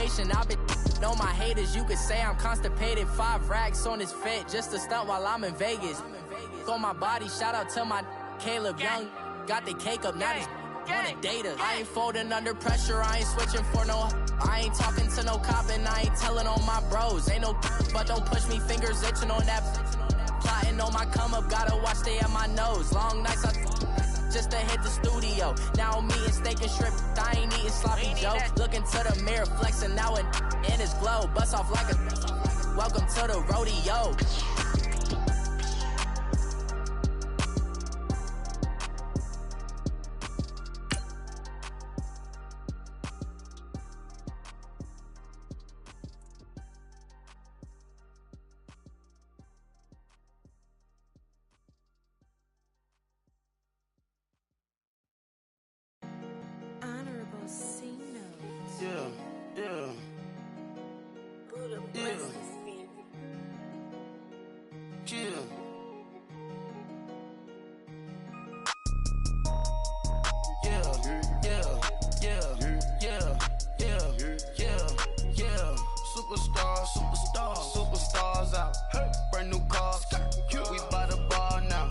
motivation. I've been on my haters. You could say I'm constipated. 5 racks on his fit just to stunt while I'm in Vegas. On my body, shout out to my Caleb Young. Got the cake up, now these wanna date us. I ain't folding under pressure, I ain't switching for no. I ain't talking to no cop and I ain't telling on my bros. Ain't no but don't push me, fingers itching on that. Plotting on my come up, gotta watch stay at my nose. Long nights I just to hit the studio. Now I'm eating steak and shrimp, I ain't eating sloppy joe. Looking to the mirror, flexing now and in his glow. Bust off like a welcome to the rodeo. Superstars out. Brand new cars. We buy the ball now.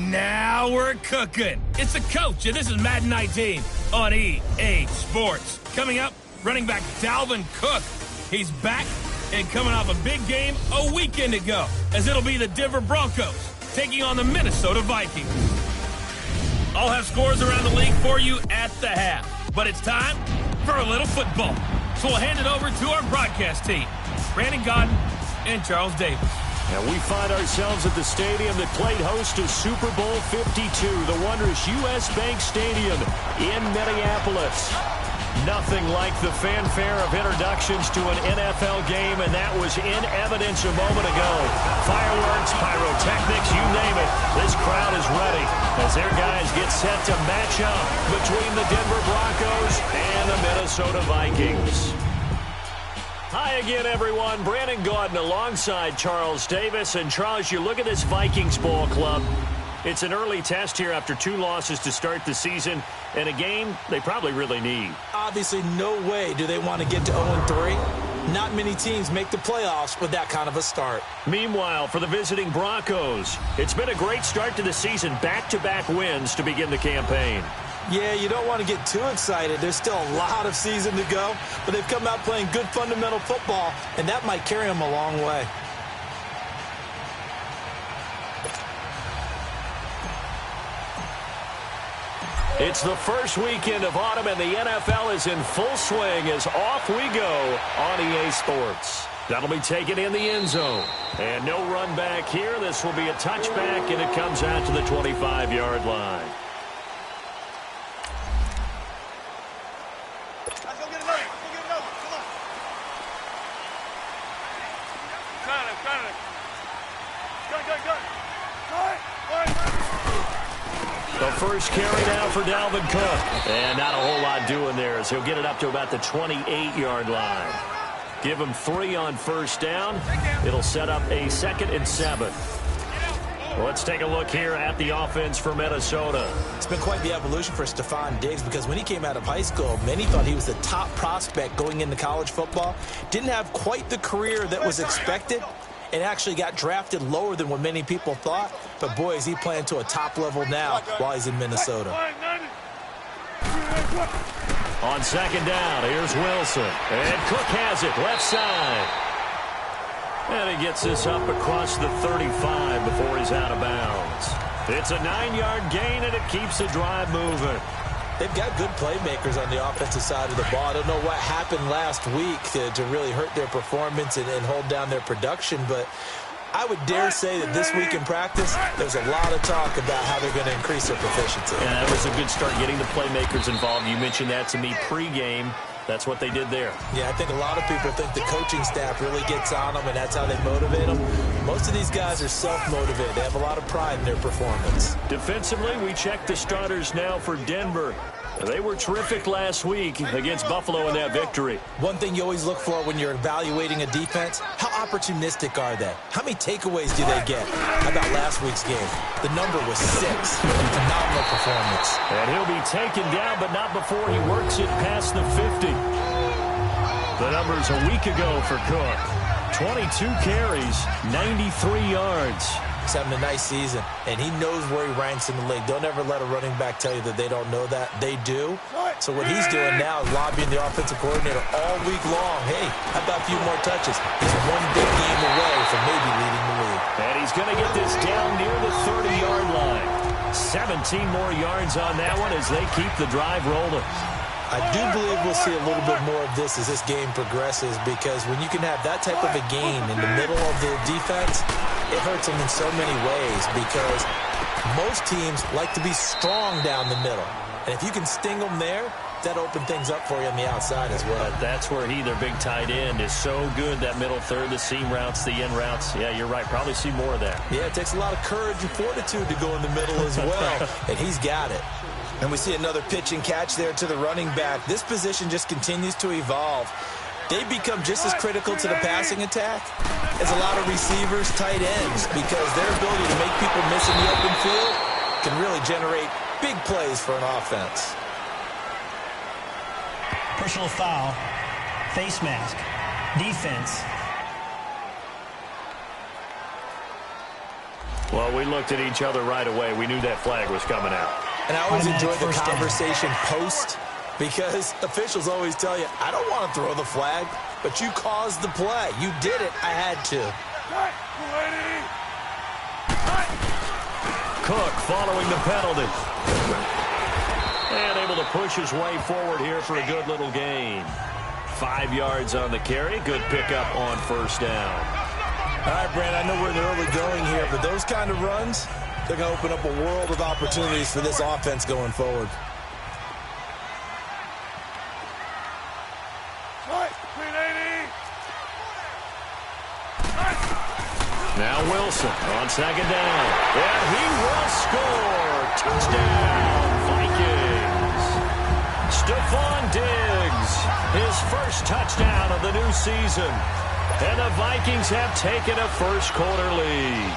Now we're cooking. It's the coach, and this is Madden 19 on EA Sports. Coming up, running back Dalvin Cook. He's back and coming off a big game a weekend ago, as it'll be the Denver Broncos taking on the Minnesota Vikings. I'll have scores around the league for you at the half, but it's time for a little football. So we'll hand it over to our broadcast team, Brandon Godden and Charles Davis. And we find ourselves at the stadium that played host to Super Bowl 52, the wondrous U.S. Bank Stadium in Minneapolis. Nothing like the fanfare of introductions to an NFL game, and that was in evidence a moment ago. Fireworks, pyrotechnics, you name it. This crowd is ready as their guys get set to match up between the Denver Broncos and the Minnesota Vikings. Hi again, everyone. Brandon Gaudin alongside Charles Davis. And Charles, you look at this Vikings ball club. It's an early test here after 2 losses to start the season, and a game they probably really need. Obviously, no way do they want to get to 0-3. Not many teams make the playoffs with that kind of a start. Meanwhile, for the visiting Broncos, it's been a great start to the season. Back-to-back wins to begin the campaign. Yeah, you don't want to get too excited. There's still a lot of season to go, but they've come out playing good fundamental football, and that might carry them a long way. It's the first weekend of autumn, and the NFL is in full swing as off we go on EA Sports. That'll be taken in the end zone. And no run back here. This will be a touchback, and it comes out to the 25-yard line. Let's go get another. Let's go get another. Come on. Got it. Good. The first carry now for Dalvin Cook. And not a whole lot doing there as he'll get it up to about the 28-yard line. Give him 3 on first down. It'll set up a 2nd and 7. Let's take a look here at the offense for Minnesota. It's been quite the evolution for Stephon Diggs because when he came out of high school, many thought he was the top prospect going into college football. Didn't have quite the career that was expected and actually got drafted lower than what many people thought. But, boy, is he playing to a top level now while he's in Minnesota. On 2nd down, here's Wilson. And Cook has it, left side. And he gets this up across the 35 before he's out of bounds. It's a 9-yard gain, and it keeps the drive moving. They've got good playmakers on the offensive side of the ball. I don't know what happened last week to really hurt their performance and hold down their production, but I would dare say that this week in practice, there's a lot of talk about how they're going to increase their proficiency. Yeah, that was a good start getting the playmakers involved. You mentioned that to me pregame. That's what they did there. Yeah, I think a lot of people think the coaching staff really gets on them, and that's how they motivate them. Most of these guys are self-motivated. They have a lot of pride in their performance. Defensively, we check the starters now for Denver. They were terrific last week against Buffalo in that victory. One thing you always look for when you're evaluating a defense, how opportunistic are they? How many takeaways do they get? How about last week's game? The number was 6. Phenomenal performance. And he'll be taken down, but not before he works it past the 50. The numbers a week ago for Cook. 22 carries, 93 yards. He's having a nice season, and he knows where he ranks in the league. Don't ever let a running back tell you that they don't know that. They do. So what he's doing now is lobbying the offensive coordinator all week long. Hey, how about a few more touches? He's one big game away from maybe leading the league. And he's going to get this down near the 30-yard line. 17 more yards on that one as they keep the drive rolling. I do believe we'll see a little bit more of this as this game progresses, because when you can have that type of a gain in the middle of the defense, it hurts them in so many ways, because most teams like to be strong down the middle. And if you can sting them there, that opens things up for you on the outside as well. But that's where their big tight end, is so good, that middle third, the seam routes, the in routes. Yeah, you're right. Probably see more of that. Yeah, it takes a lot of courage and fortitude to go in the middle as well, and he's got it. And we see another pitch and catch there to the running back. This position just continues to evolve. They become just as critical to the passing attack as a lot of receivers, tight ends, because their ability to make people miss in the open field can really generate big plays for an offense. Personal foul, face mask, defense. Well, we looked at each other right away. We knew that flag was coming out. And I always enjoy the conversation post, because officials always tell you, I don't want to throw the flag, but you caused the play. You did it. I had to. Cook following the penalty. And able to push his way forward here for a good little gain. 5 yards on the carry. Good pickup on first down. All right, Brand, I know we're in the early going here, but those kind of runs, they're going to open up a world of opportunities for this offense going forward. Now Wilson on second down. And he will score. Touchdown, Vikings. Stephon Diggs, his first touchdown of the new season. And the Vikings have taken a first-quarter lead.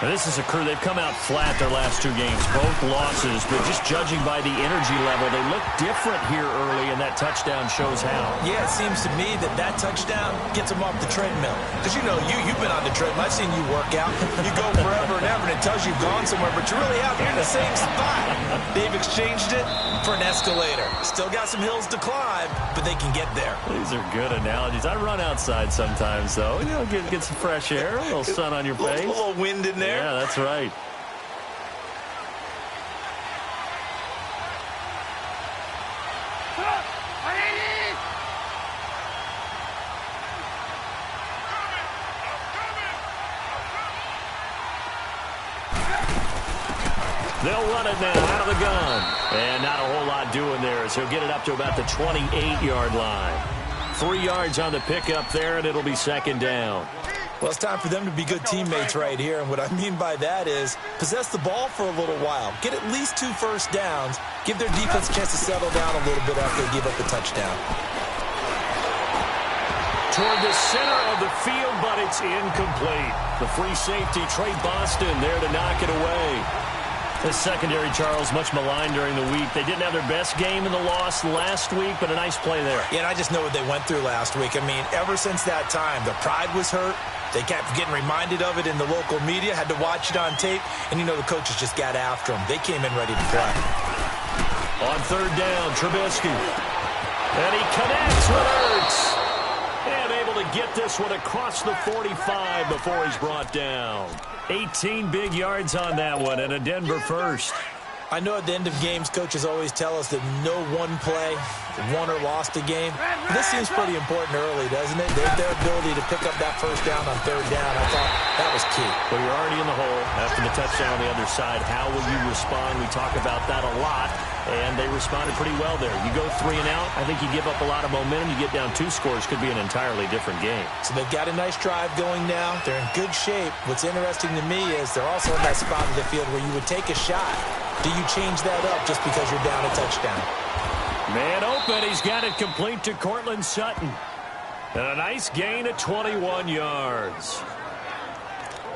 Now, this is a crew, they've come out flat their last 2 games, both losses, but just judging by the energy level, they look different here early, and that touchdown shows how. Yeah, it seems to me that touchdown gets them off the treadmill. Because, you know, you've been on the treadmill. I've seen you work out. You go forever and ever, and it tells you you've gone somewhere, but you really haven't. You're in the same spot. They've exchanged it for an escalator. Still got some hills to climb, but they can get there. These are good analogies. I run outside sometimes, though. You know, get some fresh air, a little sun on your face. A little wind in there. Yeah, that's right. They'll run it now out of the gun. And not a whole lot doing there, as he'll get it up to about the 28-yard line. 3 yards on the pickup there, and it'll be second down. Well, it's time for them to be good teammates right here, and what I mean by that is possess the ball for a little while, get at least 2 first downs, give their defense a chance to settle down a little bit after they give up the touchdown. Toward the center of the field, but it's incomplete. The free safety, Trey Boston, there to knock it away. The secondary, Charles, much maligned during the week. They didn't have their best game in the loss last week, but a nice play there. Yeah, and I just know what they went through last week. I mean, ever since that time, their pride was hurt. They kept getting reminded of it in the local media, had to watch it on tape, and, you know, the coaches just got after them. They came in ready to play. On third down, Trubisky. And he connects with Ertz. And able to get this one across the 45 before he's brought down. 18 big yards on that one, and a Denver first. I know at the end of games, coaches always tell us that no one play won or lost a game. This seems pretty important early, doesn't it? Their ability to pick up that first down on third down, I thought that was key. Well, you're already in the hole after the touchdown on the other side. How will you respond? We talk about that a lot, and they responded pretty well there. You go 3 and out, I think you give up a lot of momentum. You get down 2 scores, could be an entirely different game. So they've got a nice drive going now. They're in good shape. What's interesting to me is they're also in that spot of the field where you would take a shot. Do you change that up just because you're down a touchdown? Man open. He's got it complete to Courtland Sutton. And a nice gain of 21 yards.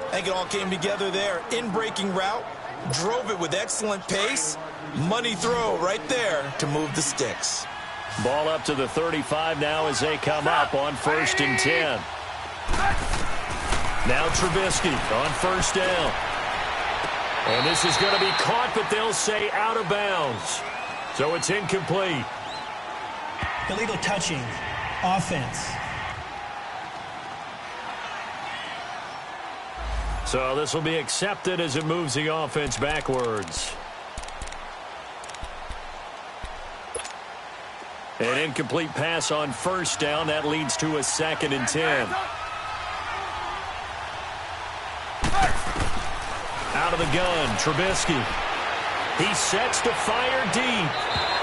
I think it all came together there. In-breaking route, drove it with excellent pace. Money throw right there to move the sticks. Ball up to the 35 now as they come up on 1st and 10. Now Trubisky on 1st down. And this is going to be caught, but they'll say out of bounds. So it's incomplete. Illegal touching. Offense. So this will be accepted as it moves the offense backwards. An incomplete pass on 1st down. That leads to a 2nd and 10. Out of the gun, Trubisky. He sets to fire deep.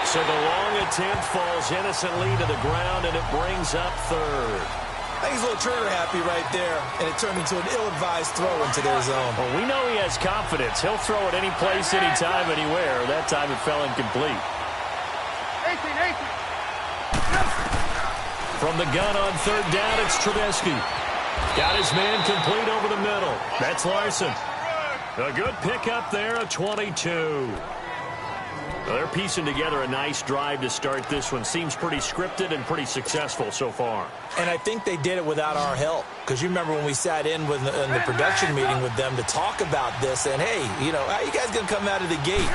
So the long attempt falls innocently to the ground, and it brings up 3rd. I think he's a little trigger happy right there, and it turned into an ill-advised throw into their zone. Well, we know he has confidence. He'll throw it any place, anytime, anywhere. That time it fell incomplete. 18. From the gun on 3rd down, it's Trubisky. Got his man complete over the middle. That's Larson. A good pickup there, a 22. Well, they're piecing together a nice drive to start this one. Seems pretty scripted and pretty successful so far. And I think they did it without our help. Because you remember when we sat in the production meeting with them to talk about this, and hey, you know, how you guys going to come out of the gate?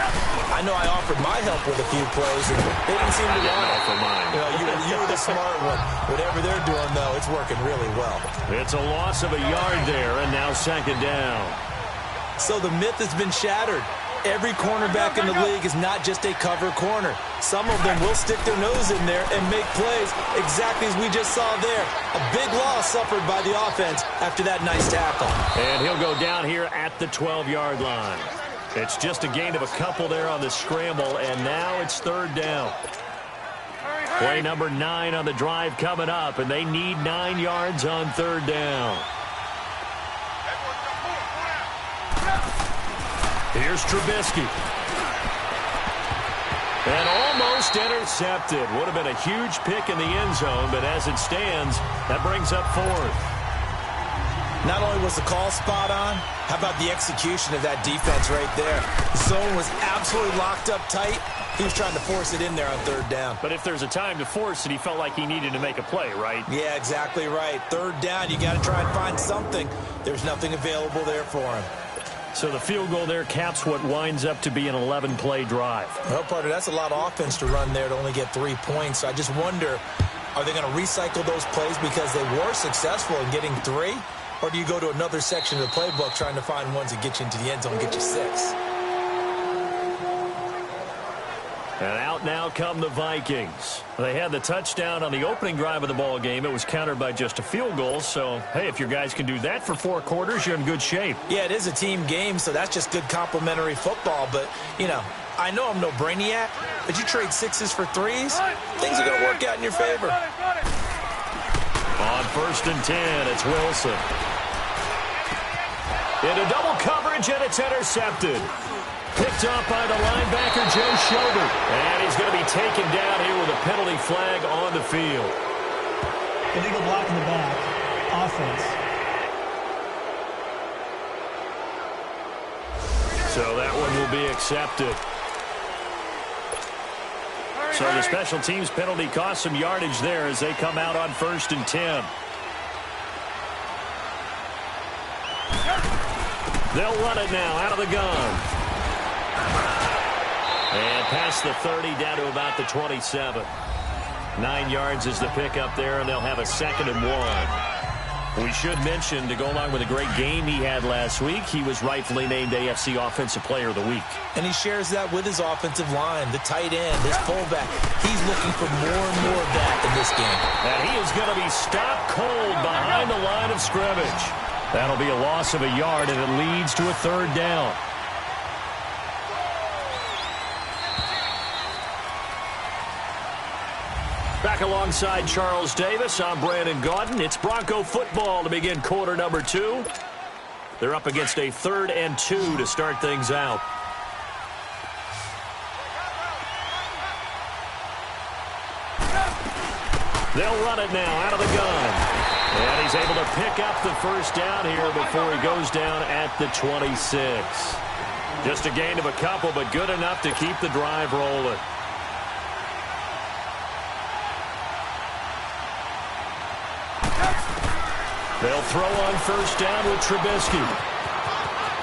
I know I offered my help with a few plays, and they didn't seem to want it. You know, you were the smart one. Whatever they're doing, though, it's working really well. It's a loss of a yard there, and now 2nd down. So the myth has been shattered. Every cornerback in the league is not just a cover corner. Some of them will stick their nose in there and make plays exactly as we just saw there. A big loss suffered by the offense after that nice tackle. And he'll go down here at the 12-yard line. It's just a gain of a couple there on the scramble, and now it's 3rd down. Play number 9 on the drive coming up, and they need 9 yards on 3rd down. Here's Trubisky. And almost intercepted. Would have been a huge pick in the end zone, but as it stands, that brings up 4th. Not only was the call spot on, how about the execution of that defense right there? Zone was absolutely locked up tight. He was trying to force it in there on 3rd down. But if there's a time to force it, he felt like he needed to make a play, right? Yeah, exactly right. 3rd down, you got to try and find something. There's nothing available there for him. So the field goal there caps what winds up to be an 11-play drive. Well, partner, that's a lot of offense to run there to only get 3 points. So I just wonder, are they going to recycle those plays because they were successful in getting 3? Or do you go to another section of the playbook trying to find ones that get you into the end zone and get you 6? And out now come the Vikings. They had the touchdown on the opening drive of the ball game. It was countered by just a field goal. So, hey, if your guys can do that for 4 quarters, you're in good shape. Yeah, it is a team game, so that's just good complimentary football. But, you know, I know I'm no brainiac, but you trade 6s for 3s, things are going to work out in your favor. On 1st and 10, it's Wilson. Into double coverage, and it's intercepted. Picked up by the linebacker, Joe Schobert. And he's going to be taken down here with a penalty flag on the field. Illegal block in the back. Offense. So that one will be accepted. So the special teams penalty cost some yardage there as they come out on 1st and 10. They'll run it now out of the gun. And past the 30 down to about the 27. 9 yards is the pickup there, and they'll have a 2nd and 1. We should mention, to go along with a great game he had last week, he was rightfully named AFC Offensive Player of the Week. And he shares that with his offensive line, the tight end, his fullback. He's looking for more and more of that in this game. And he is going to be stopped cold behind the line of scrimmage. That'll be a loss of a yard, and it leads to a 3rd down. Back alongside Charles Davis, I'm Brandon Gaudin. It's Bronco football to begin quarter number 2. They're up against a 3rd and 2 to start things out. They'll run it now out of the gun. And he's able to pick up the first down here before he goes down at the 26. Just a gain of a couple, but good enough to keep the drive rolling. They'll throw on first down with Trubisky.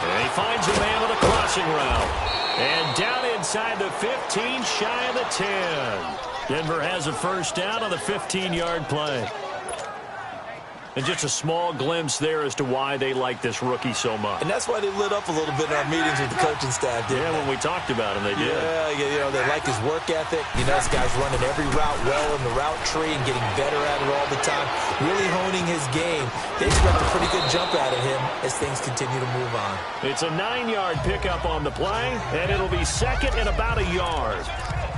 And he finds a man with a crossing route. And down inside the 15, shy of the 10. Denver has a first down on the 15-yard play. And just a small glimpse there as to why they like this rookie so much. And that's why they lit up a little bit in our meetings with the coaching staff, didn't they? When we talked about him, they did. Yeah, they like his work ethic. This guy's running every route well in the route tree and getting better at it all the time, really honing his game. They expect a pretty good jump out of him as things continue to move on. It's a 9-yard pickup on the play, and it'll be second and about a yard.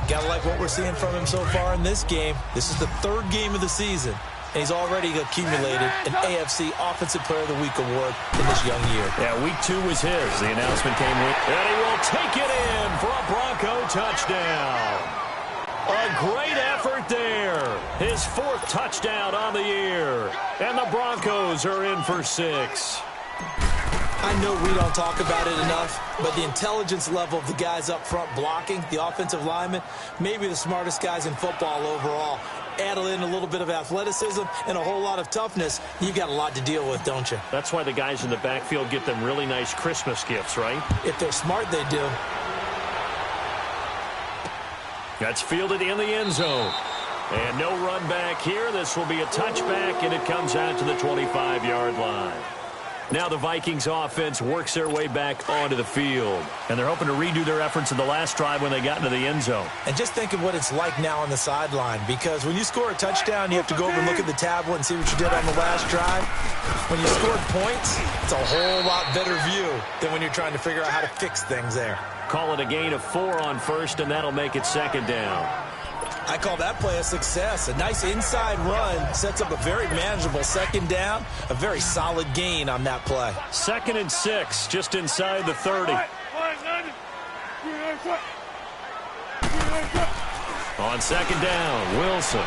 Gotta like what we're seeing from him so far in this game. This is the third game of the season. And he's already accumulated an AFC Offensive Player of the Week award in this young year. Yeah, week 2 was his. The announcement came with. And he will take it in for a Bronco touchdown. A great effort there. His 4th touchdown on the year. And the Broncos are in for 6. I know we don't talk about it enough, but the intelligence level of the guys up front blocking, the offensive linemen, maybe the smartest guys in football overall. Add in a little bit of athleticism and a whole lot of toughness, you've got a lot to deal with, don't you? That's why the guys in the backfield get them really nice Christmas gifts, right? If they're smart, they do. That's fielded in the end zone. And no run back here. This will be a touchback, and it comes out to the 25-yard line. Now the Vikings offense works their way back onto the field. And they're hoping to redo their efforts in the last drive when they got into the end zone. And just think of what it's like now on the sideline. Because when you score a touchdown, you have to go over and look at the tablet and see what you did on the last drive. When you scored points, it's a whole lot better view than when you're trying to figure out how to fix things there. Call it a gain of 4 on first, and that'll make it second down. I call that play a success. A nice inside run sets up a very manageable second down. A very solid gain on that play. 2nd and 6, just inside the 30. On second down, Wilson.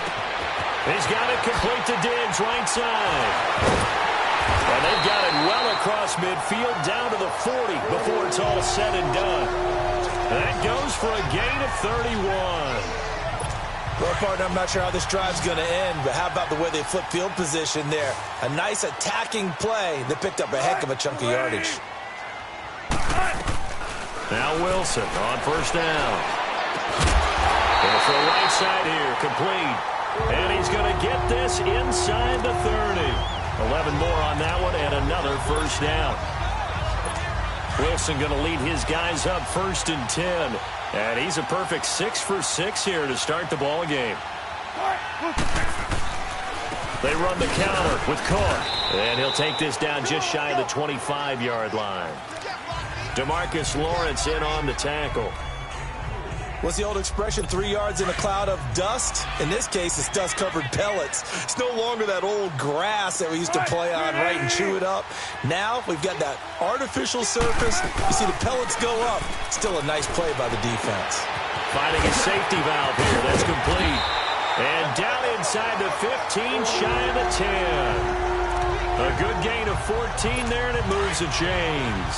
He's got it complete to Diggs, right side. And they've got it well across midfield down to the 40 before it's all said and done. That goes for a gain of 31. Well, partner, I'm not sure how this drive's going to end, but how about the way they flip field position there? A nice attacking play that picked up a heck of a chunk of yardage. Now Wilson on first down. It's the right side here, complete. And he's going to get this inside the 30. 11 more on that one and another first down. Wilson going to lead his guys up 1st and 10. And he's a perfect 6 for 6 here to start the ball game. They run the counter with Cook. And he'll take this down just shy of the 25-yard line. DeMarcus Lawrence in on the tackle. What's the old expression, 3 yards in a cloud of dust? In this case, it's dust-covered pellets. It's no longer that old grass that we used to play on, right, and chew it up. Now we've got that artificial surface. You see the pellets go up. Still a nice play by the defense. Finding a safety valve here. That's complete. And down inside the 15, shy of the 10. A good gain of 14 there, and it moves the chains.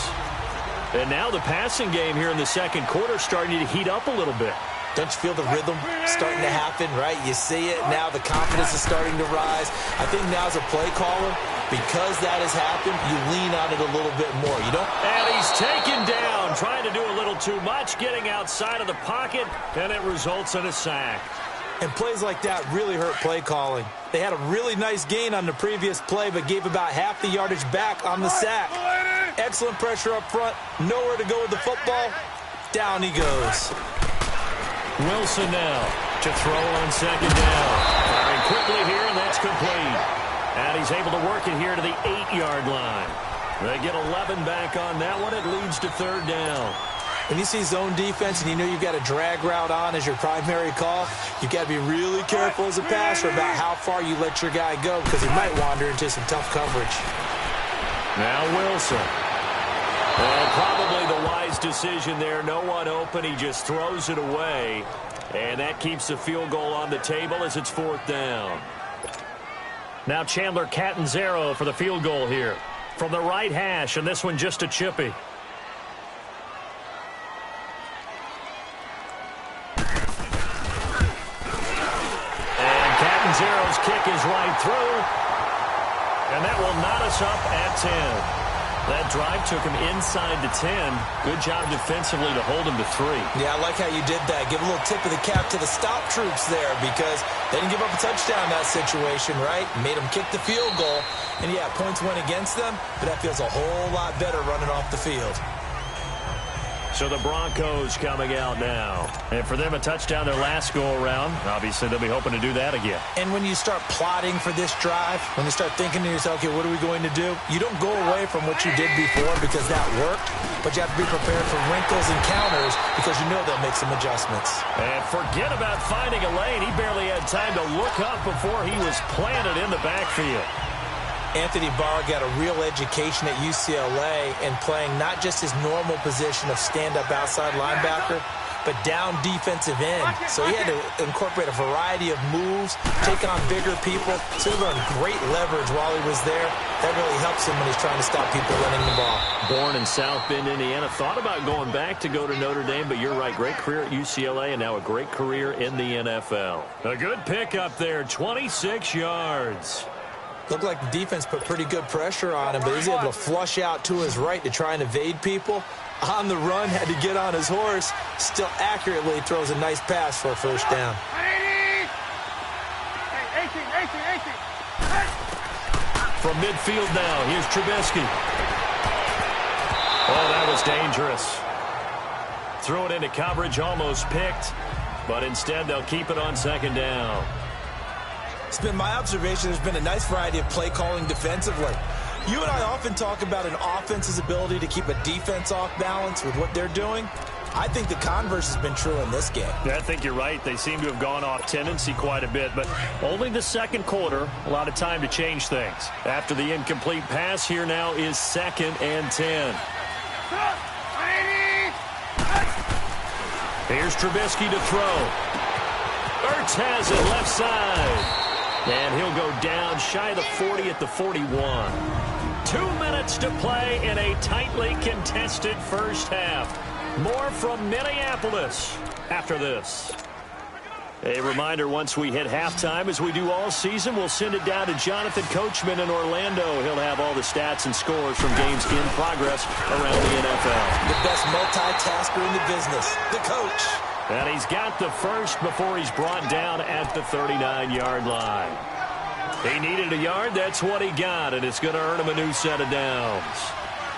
And now the passing game here in the second quarter starting to heat up a little bit. Don't you feel the rhythm starting to happen, right? You see it. Now the confidence is starting to rise. I think now as a play caller, because that has happened, you lean on it a little bit more. You don't. And he's taken down, trying to do a little too much, getting outside of the pocket, and it results in a sack. And plays like that really hurt play calling. They had a really nice gain on the previous play, but gave about half the yardage back on the sack. Excellent pressure up front. Nowhere to go with the football. Down he goes. Wilson now to throw on second down. Firing quickly here, and that's complete. And he's able to work it here to the 8-yard line. They get 11 back on that one. It leads to third down. When you see zone defense and you know you've got a drag route on as your primary call, you've got to be really careful as a passer about how far you let your guy go because he might wander into some tough coverage. Now Wilson. And probably the wise decision there. No one open. He just throws it away. And that keeps the field goal on the table as it's fourth down. Now Chandler Catanzaro for the field goal here. From the right hash, and this one just a chippy. And Catanzaro's kick is right through. And that will knot us up at 10. That drive took him inside the 10. Good job defensively to hold him to 3. Yeah, I like how you did that. Give a little tip of the cap to the stop troops there because they didn't give up a touchdown in that situation, right? Made them kick the field goal. And, yeah, points went against them, but that feels a whole lot better running off the field. So the Broncos coming out now. And for them, a touchdown their last go-around. Obviously, they'll be hoping to do that again. And when you start plotting for this drive, when you start thinking to yourself, okay, what are we going to do? You don't go away from what you did before because that worked, but you have to be prepared for wrinkles and counters because you know they'll make some adjustments. And forget about finding a lane. He barely had time to look up before he was planted in the backfield. Anthony Barr got a real education at UCLA and playing not just his normal position of stand-up outside linebacker, but down defensive end. So he had to incorporate a variety of moves, take on bigger people. So he learned great leverage while he was there. That really helps him when he's trying to stop people running the ball. Born in South Bend, Indiana. Thought about going back to go to Notre Dame, but you're right. Great career at UCLA and now a great career in the NFL. A good pick up there, 26 yards. Looked like the defense put pretty good pressure on him, but he's able to flush out to his right to try and evade people. On the run, had to get on his horse. Still accurately throws a nice pass for a first down. 18. From midfield now, here's Trubisky. Oh, that was dangerous. Threw it into coverage, almost picked, but instead they'll keep it on second down. It's been my observation there's been a nice variety of play calling defensively. You and I often talk about an offense's ability to keep a defense off balance with what they're doing. I think the converse has been true in this game. Yeah, I think you're right. They seem to have gone off tendency quite a bit, but only the second quarter, a lot of time to change things. After the incomplete pass, here now is 2nd and 10. Here's Trubisky to throw. Ertz has it left side. And he'll go down shy of the 40 at the 41. 2 minutes to play in a tightly contested first half. More from Minneapolis after this. A reminder, once we hit halftime, as we do all season, we'll send it down to Jonathan Coachman in Orlando. He'll have all the stats and scores from games in progress around the NFL. The best multitasker in the business, the coach. And he's got the first before he's brought down at the 39-yard line. He needed a yard. That's what he got, and it's going to earn him a new set of downs.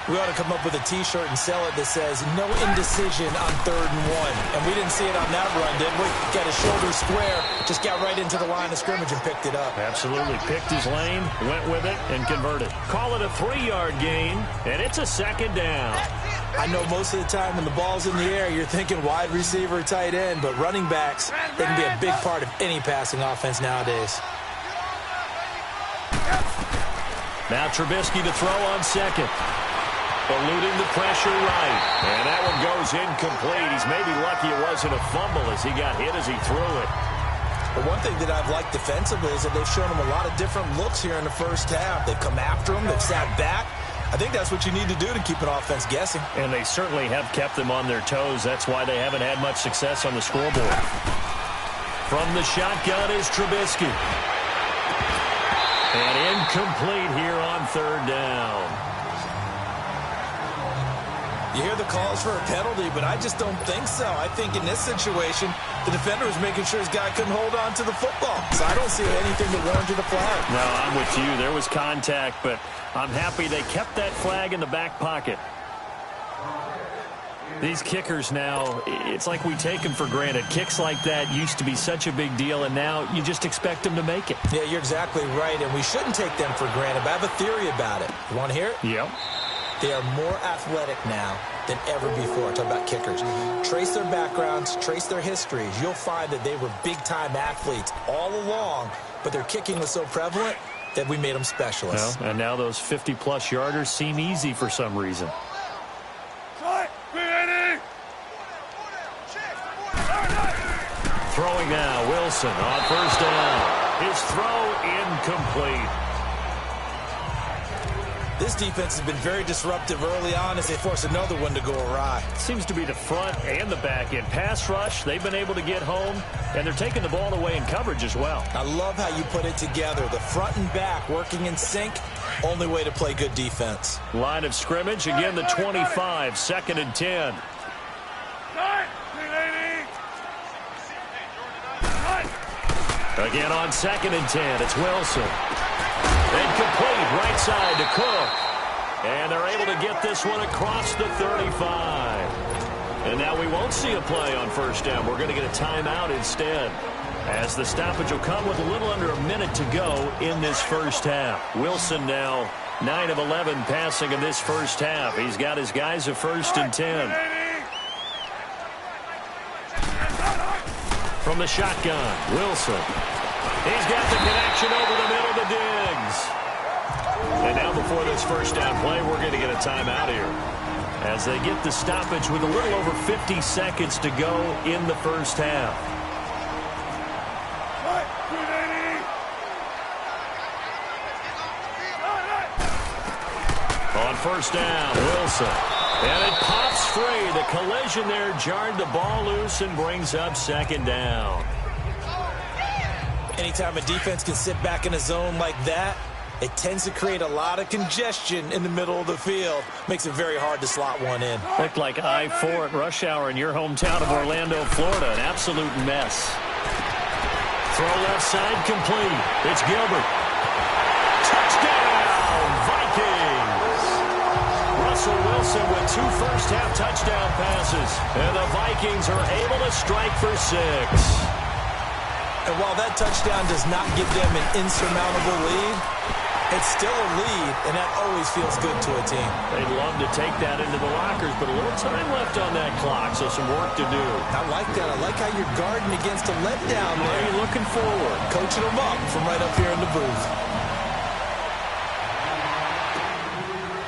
We ought to come up with a T-shirt and sell it that says, no indecision on 3rd and 1. And we didn't see it on that run, did we? Got his shoulder square, just got right into the line of scrimmage and picked it up. Absolutely. Picked his lane, went with it, and converted. Call it a 3-yard gain, and it's a 2nd down. I know most of the time when the ball's in the air, you're thinking wide receiver, tight end, but running backs, they can be a big part of any passing offense nowadays. Now Trubisky to throw on 2nd. Eluding the pressure right. And that one goes incomplete. He's maybe lucky it wasn't a fumble as he got hit as he threw it. But one thing that I've liked defensively is that they've shown him a lot of different looks here in the first half. They've come after him. They've sat back. I think that's what you need to do to keep an offense guessing. And they certainly have kept them on their toes. That's why they haven't had much success on the scoreboard. From the shotgun is Trubisky. And incomplete here on 3rd down. You hear the calls for a penalty, but I just don't think so. I think in this situation, the defender was making sure his guy couldn't hold on to the football. So I don't see anything that warranted a flag. No, I'm with you. There was contact, but I'm happy they kept that flag in the back pocket. These kickers now, it's like we take them for granted. Kicks like that used to be such a big deal, and now you just expect them to make it. Yeah, you're exactly right, and we shouldn't take them for granted, but I have a theory about it. You want to hear it? Yep. They are more athletic now than ever before. Talk about kickers. Trace their backgrounds, trace their histories. You'll find that they were big-time athletes all along, but their kicking was so prevalent that we made them specialists. Well, and now those 50-plus yarders seem easy for some reason. Throwing now, Wilson on first down. His throw incomplete. This defense has been very disruptive early on as they force another one to go awry. Seems to be the front and the back end. Pass rush, they've been able to get home, and they're taking the ball away in coverage as well. I love how you put it together. The front and back working in sync, only way to play good defense. Line of scrimmage, again the 25, 2nd and 10. Again on 2nd and 10, it's Wilson. Incomplete, right side to Cook. And they're able to get this one across the 35. And now we won't see a play on first down. We're going to get a timeout instead, as the stoppage will come with a little under a minute to go in this first half. Wilson now 9 of 11 passing in this first half. He's got his guys at 1st and 10. From the shotgun, Wilson. He's got the connection over the middle to Diggs. And now before this first down play, we're going to get a timeout here, as they get the stoppage with a little over 50 seconds to go in the first half. On first down, Wilson. And it pops free. The collision there jarred the ball loose and brings up 2nd down. Anytime a defense can sit back in a zone like that, it tends to create a lot of congestion in the middle of the field. Makes it very hard to slot one in. Looked like I-4 at rush hour in your hometown of Orlando, Florida. An absolute mess. Throw left side complete. It's Gilbert. Touchdown, Vikings! Russell Wilson with 2 first-half touchdown passes. And the Vikings are able to strike for 6. And while that touchdown does not give them an insurmountable lead, it's still a lead, and that always feels good to a team. They'd love to take that into the lockers, but a little time left on that clock, so some work to do. I like that. I like how you're guarding against a letdown there. Are you looking forward? Coaching them up from right up here in the booth.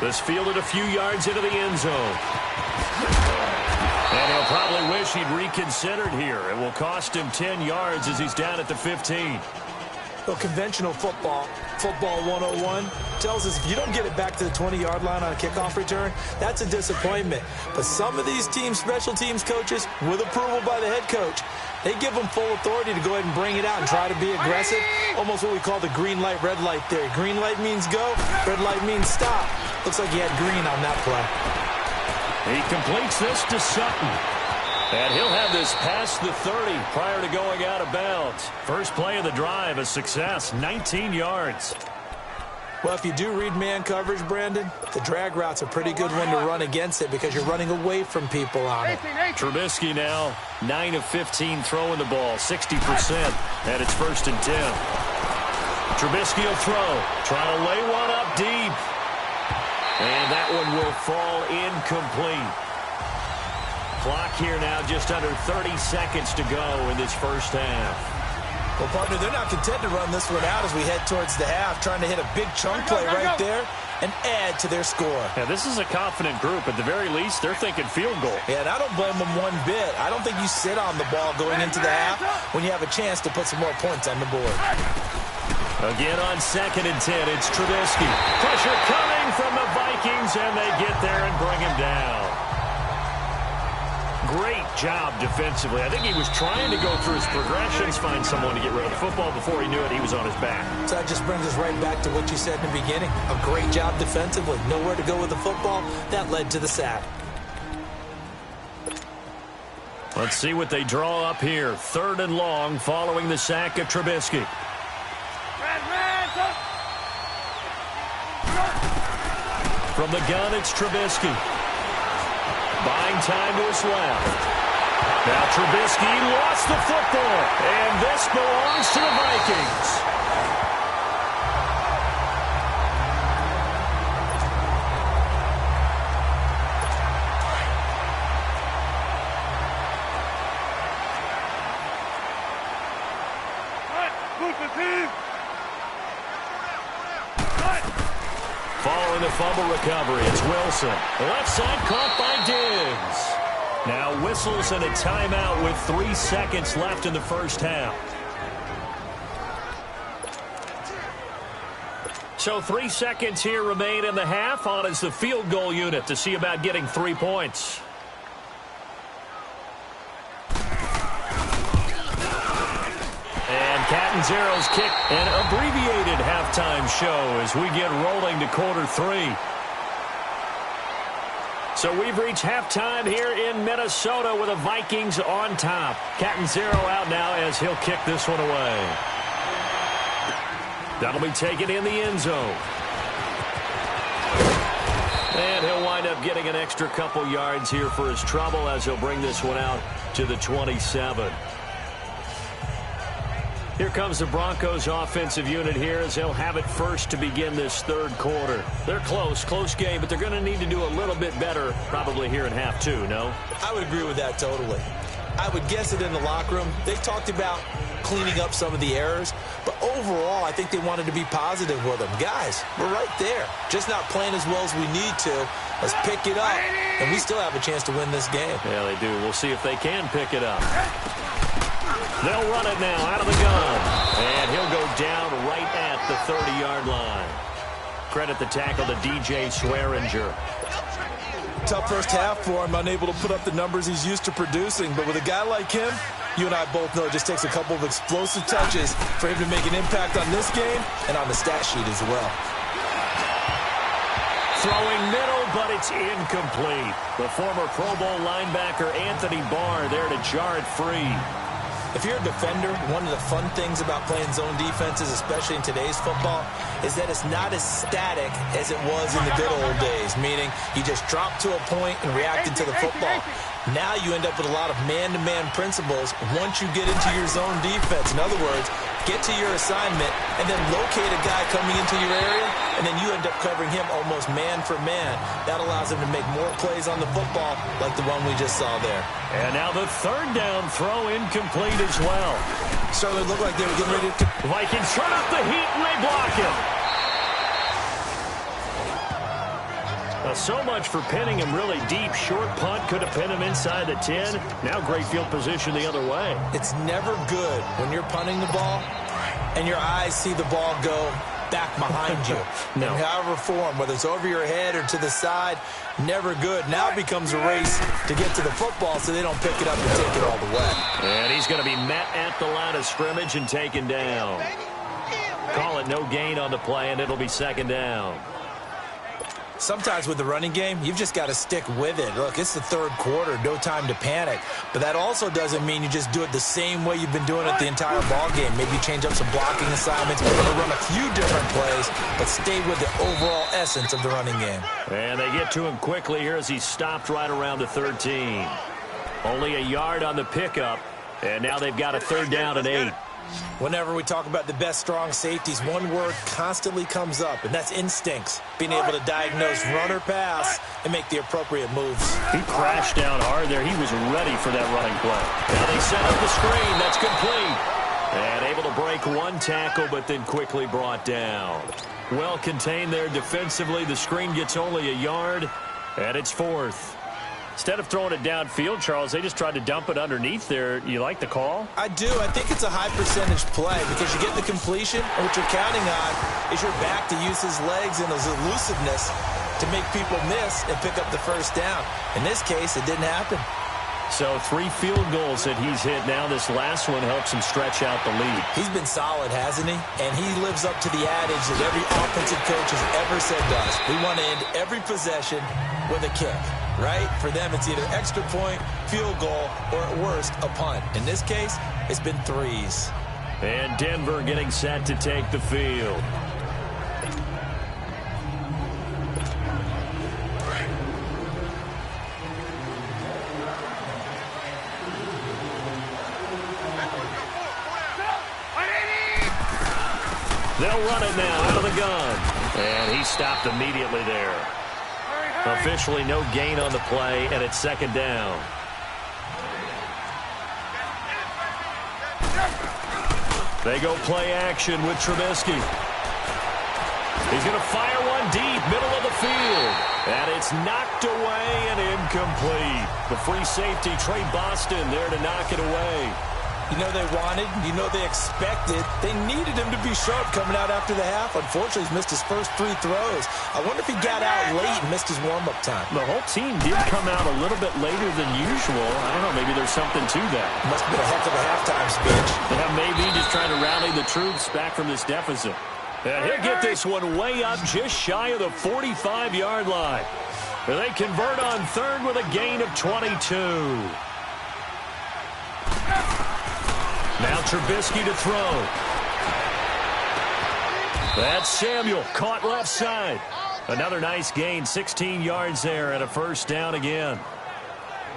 This fielded a few yards into the end zone. And he'll probably wish he'd reconsidered here. It will cost him 10 yards as he's down at the 15. Well, conventional football 101, tells us if you don't get it back to the 20-yard line on a kickoff return, that's a disappointment. But some of these teams, special teams coaches, with approval by the head coach, they give them full authority to go ahead and bring it out and try to be aggressive. Almost what we call the green light, red light theory. Green light means go, red light means stop. Looks like he had green on that play. He completes this to Sutton. And he'll have this past the 30 prior to going out of bounds. First play of the drive, a success, 19 yards. Well, if you do read man coverage, Brandon, the drag route's a pretty good one to run against it because you're running away from people on it. Trubisky now 9 of 15 throwing the ball, 60%, and it's 1st and 10. Trubisky will throw, trying to lay one up deep. And that one will fall incomplete. Clock here now just under 30 seconds to go in this first half. Well, partner, they're not content to run this one out as we head towards the half, trying to hit a big chunk play right there and add to their score. Yeah, this is a confident group. At the very least, they're thinking field goal. Yeah, and I don't blame them one bit. I don't think you sit on the ball going into the half when you have a chance to put some more points on the board. Again on 2nd and 10, it's Trubisky. Pressure coming from the Vikings, and they get there and bring him down. Great job defensively. I think he was trying to go through his progressions, find someone to get rid of the football. Before he knew it, he was on his back. So that just brings us right back to what you said in the beginning. A great job defensively. Nowhere to go with the football. That led to the sack. Let's see what they draw up here. 3rd and long following the sack of Trubisky. From the gun, it's Trubisky. Buying time to his left. Now Trubisky lost the football, and this belongs to the Vikings. Following the fumble recovery, it's Wilson. Left side caught by Diggs. Now whistles and a timeout with 3 seconds left in the first half. So 3 seconds here remain in the half. On is the field goal unit to see about getting 3 points. And Catanzaro's kick, an abbreviated halftime show as we get rolling to quarter 3. So we've reached halftime here in Minnesota with the Vikings on top. Catanzaro out now as he'll kick this one away. That'll be taken in the end zone. And he'll wind up getting an extra couple yards here for his trouble as he'll bring this one out to the 27. Here comes the Broncos offensive unit here as they'll have it first to begin this third quarter. They're close game, but they're going to need to do a little bit better probably here in half 2, no? I would agree with that totally. I would guess it in the locker room. They talked about cleaning up some of the errors, but overall, I think they wanted to be positive with them. Guys, we're right there. Just not playing as well as we need to. Let's pick it up, and we still have a chance to win this game. Yeah, they do. We'll see if they can pick it up. They'll run it now out of the gun. And he'll go down right at the 30-yard line. Credit the tackle to DJ Swearinger. Tough first half for him, unable to put up the numbers he's used to producing. But with a guy like him, you and I both know it just takes a couple of explosive touches for him to make an impact on this game and on the stat sheet as well. Throwing middle, but it's incomplete. The former Pro Bowl linebacker Anthony Barr there to jar it free. If you're a defender, one of the fun things about playing zone defenses, especially in today's football, is that it's not as static as it was in the good old days, meaning you just drop to a point and react into the football. Now you end up with a lot of man-to-man principles once you get into your zone defense. In other words, get to your assignment and then locate a guy coming into your area, and then you end up covering him almost man for man. That allows him to make more plays on the football like the one we just saw there. And now the third down throw incomplete as well. Certainly looked like they were getting ready to... Vikings turn up the heat and they block him. So much for pinning him really deep. Short punt could have pinned him inside the 10. Now great field position the other way. It's never good when you're punting the ball and your eyes see the ball go back behind you. No. In however form, whether it's over your head or to the side, never good. Now it becomes a race to get to the football so they don't pick it up and take it all the way. And he's going to be met at the line of scrimmage and taken down. Call it no gain on the play, and it'll be second down. Sometimes with the running game, you've just got to stick with it. Look, it's the third quarter, no time to panic. But that also doesn't mean you just do it the same way you've been doing it the entire ball game. Maybe change up some blocking assignments, or run a few different plays, but stay with the overall essence of the running game. And they get to him quickly here as he's stopped right around the 13. Only a yard on the pickup, and now they've got a third down and 8. Whenever we talk about the best strong safeties, one word constantly comes up, and that's instincts. Being able to diagnose run or pass and make the appropriate moves. He crashed down hard there. He was ready for that running play. Now they set up the screen. That's complete. And able to break one tackle, but then quickly brought down. Well contained there defensively. The screen gets only a yard, and it's fourth. Instead of throwing it downfield, Charles, they just tried to dump it underneath there. You like the call? I do. I think it's a high-percentage play because you get the completion, and what you're counting on is your back to use his legs and his elusiveness to make people miss and pick up the first down. In this case, it didn't happen. So 3 field goals that he's hit now. This last one helps him stretch out the lead. He's been solid, hasn't he? And he lives up to the adage that every offensive coach has ever said to us. We want to end every possession with a kick. Right? For them, it's either extra point, field goal, or at worst, a punt. In this case, it's been 3s. And Denver getting set to take the field. They'll run it now out of the gun. And he stopped immediately there. Officially no gain on the play, and it's second down. They go play action with Trubisky. He's going to fire one deep, middle of the field. And it's knocked away and incomplete. The free safety, Trey Boston, there to knock it away. You know they wanted, you know they expected. They needed him to be sharp coming out after the half. Unfortunately, he's missed his first 3 throws. I wonder if he got out late and missed his warm-up time. The whole team did come out a little bit later than usual. I don't know, maybe there's something to that. Must have been a heck of a halftime speech. Yeah, maybe just trying to rally the troops back from this deficit. And he'll get this one way up just shy of the 45-yard line. They convert on third with a gain of 22. Now Trubisky to throw. That's Samuel, caught left side. Another nice gain, 16 yards there and a first down again.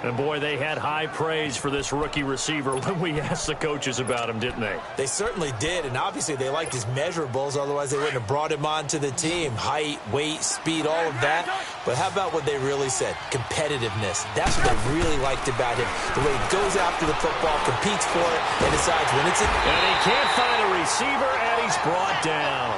And boy, they had high praise for this rookie receiver when we asked the coaches about him, didn't they? They certainly did, and obviously they liked his measurables, otherwise they wouldn't have brought him onto the team. Height, weight, speed, all of that. But how about what they really said? Competitiveness. That's what they really liked about him. The way he goes after the football, competes for it, and decides when it's in. And he can't find a receiver, and he's brought down.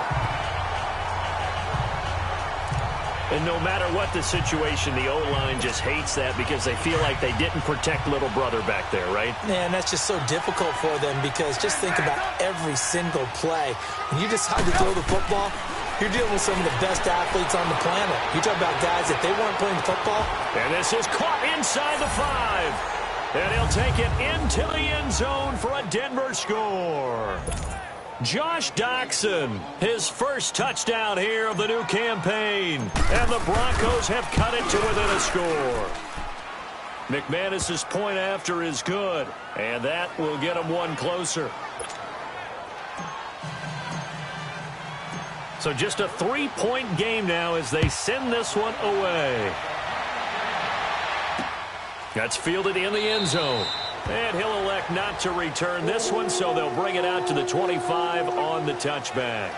And no matter what the situation, the O-line just hates that because they feel like they didn't protect little brother back there, right? Man, that's just so difficult for them because just think about every single play. When you decide to throw the football, you're dealing with some of the best athletes on the planet. You talk about guys, if they weren't playing football. And this is caught inside the 5. And he'll take it into the end zone for a Denver score. Josh Doxson, his first touchdown here of the new campaign. And the Broncos have cut it to within a score. McManus's point after is good, and that will get him one closer. So just a 3-point game now as they send this one away. That's fielded in the end zone. And he'll elect not to return this one, so they'll bring it out to the 25 on the touchback.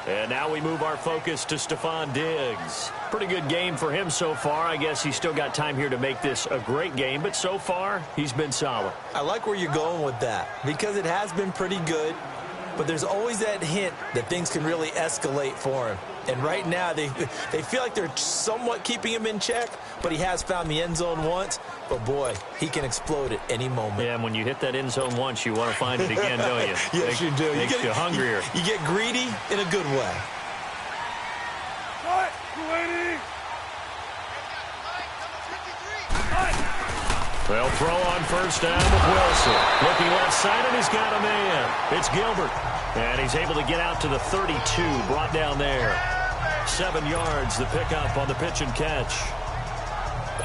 And now we move our focus to Stephon Diggs. Pretty good game for him so far. I guess he's still got time here to make this a great game, but so far, he's been solid. I like where you're going with that because it has been pretty good, but there's always that hint that things can really escalate for him. And right now, they feel like they're somewhat keeping him in check, but he has found the end zone once. But, boy, he can explode at any moment. Yeah, and when you hit that end zone once, you want to find it again, don't you? Yes, you do. Makes you hungrier. You get greedy in a good way. They'll throw on first down with Wilson. Looking left side, and he's got a man. It's Gilbert. And he's able to get out to the 32, brought down there. 7 yards, the pickup on the pitch and catch.